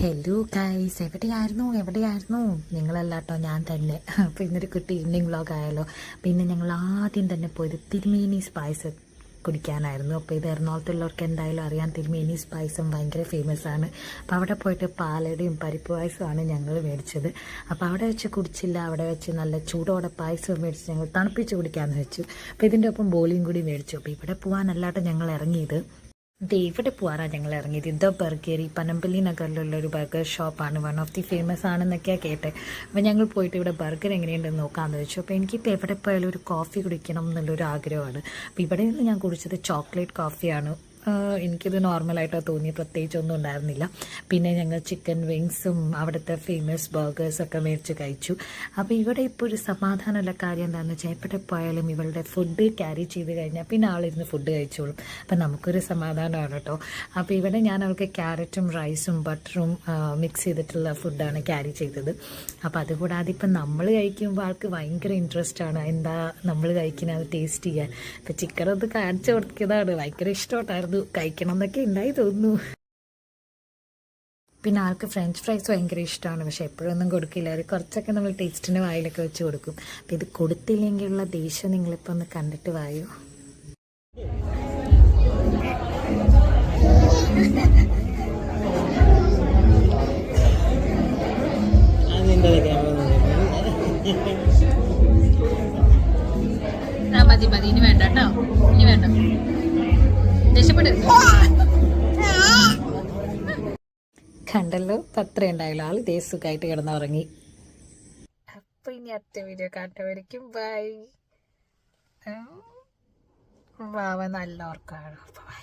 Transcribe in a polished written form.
Hello guys, എവിടെയായിരുന്നു നിങ്ങളല്ലാട്ടോ, ഞാൻ തന്നെ. അപ്പോൾ ഇന്നൊരു കുട്ടി ഈവനിങ് വ്ളോഗ് ആയാലോ. പിന്നെ ഞങ്ങൾ ആദ്യം തന്നെ പോയത് തിരുമേനീസ് പായസം കുടിക്കാനായിരുന്നു. അപ്പോൾ ഇത് എറണാകുളത്തുള്ളവർക്ക് എന്തായാലും അറിയാം, തിരുമേനീസ് പായസം ഭയങ്കര ഫേമസ് ആണ്. അപ്പോൾ അവിടെ പോയിട്ട് പാലടയും പരിപ്പ് പായസമാണ് ഞങ്ങൾ മേടിച്ചത്. അപ്പോൾ അവിടെ വെച്ച് കുടിച്ചില്ല, അവിടെ വെച്ച് നല്ല ചൂടോടെ പായസം മേടിച്ച് ഞങ്ങൾ തണുപ്പിച്ച് കുടിക്കാമെന്ന് വെച്ചു. അപ്പോൾ ഇതിൻ്റെ ഒപ്പം ബോളിയും കൂടി മേടിച്ചു. അപ്പോൾ ഇവിടെ പോകാനല്ലാട്ടോ ഞങ്ങൾ ഇറങ്ങിയത്. ഇവിടെ പോകാനാണ് ഞങ്ങൾ ഇറങ്ങിയത്. ദ ബർഗർ, ഈ പനമ്പള്ളി നഗറിലുള്ളൊരു ബർഗർ ഷോപ്പാണ്, വൺ ഓഫ് ദി ഫേമസ് ആണെന്നൊക്കെയാണ് കേട്ടത്. അപ്പോൾ ഞങ്ങൾ പോയിട്ട് ഇവിടെ ബർഗർ എങ്ങനെയുണ്ടെന്ന് നോക്കാമെന്ന് വെച്ചു. അപ്പോൾ എനിക്കിപ്പോൾ എവിടെ പോയാലും ഒരു കോഫി കുടിക്കണം എന്നുള്ളൊരു ആഗ്രഹമാണ്. അപ്പോൾ ഇവിടെ നിന്ന് ഞാൻ കുടിച്ചത് ചോക്ലേറ്റ് കോഫിയാണ്. എനിക്കിത് നോർമലായിട്ടാണ് തോന്നി, പ്രത്യേകിച്ചൊന്നും ഉണ്ടായിരുന്നില്ല. പിന്നെ ഞങ്ങൾ ചിക്കൻ വിങ്സും അവിടുത്തെ ഫേമസ് ബർഗേഴ്സൊക്കെ മേടിച്ച് കഴിച്ചു. അപ്പോൾ ഇവിടെ ഇപ്പോൾ ഒരു സമാധാനമുള്ള കാര്യം എന്താണെന്ന് വെച്ചാൽ, എവിടെ പോയാലും ഇവളുടെ ഫുഡ് ക്യാരി ചെയ്ത് കഴിഞ്ഞാൽ പിന്നെ ആളിരുന്ന് ഫുഡ് കഴിച്ചോളും. അപ്പം നമുക്കൊരു സമാധാനമാണ് കേട്ടോ. അപ്പോൾ ഇവിടെ ഞാൻ അവൾക്ക് ക്യാരറ്റും റൈസും ബട്ടറും മിക്സ് ചെയ്തിട്ടുള്ള ഫുഡാണ് ക്യാരി ചെയ്തത്. അപ്പോൾ അതുകൂടാതെ ഇപ്പം നമ്മൾ കഴിക്കുമ്പോൾ ആൾക്ക് ഭയങ്കര ഇൻട്രസ്റ്റ് ആണ്, എന്താ നമ്മൾ കഴിക്കുന്നത് അത് ടേസ്റ്റ് ചെയ്യാൻ. ഇപ്പം ചിക്കനൊന്ന് കാണിച്ചു കൊടുക്കുന്നതാണ്, ഭയങ്കര ഇഷ്ടമായിട്ടായിരുന്നു, കഴിക്കണം എന്നൊക്കെ ഉണ്ടായി തോന്നുന്നു. പിന്നെ ആൾക്ക് ഫ്രഞ്ച് ഫ്രൈസ് ഭയങ്കര ഇഷ്ടമാണ്, പക്ഷെ എപ്പോഴൊന്നും കൊടുക്കില്ല. ഒരു കുറച്ചൊക്കെ നമ്മൾ ടേസ്റ്റിന് വായിലൊക്കെ വെച്ച് കൊടുക്കും. അപ്പം ഇത് കൊടുത്തില്ലെങ്കിലുള്ള ദേഷ്യം നിങ്ങളിപ്പോൾ ഒന്ന് കണ്ടിട്ട് വായോ. മതി, ഇനി വേണ്ട കേട്ടോ, ഇനി വേണ്ട, കണ്ടല്ലോ. പത്രം ഉണ്ടായല്ലോ, ആള് ഇതേ സുഖമായിട്ട് കിടന്നുറങ്ങി. അപ്പൊ ഇനി അടുത്ത വീഡിയോ കാണുന്നവരേക്കും ബൈ. വാവ നല്ല ഓർക്കാണ്. ബൈ.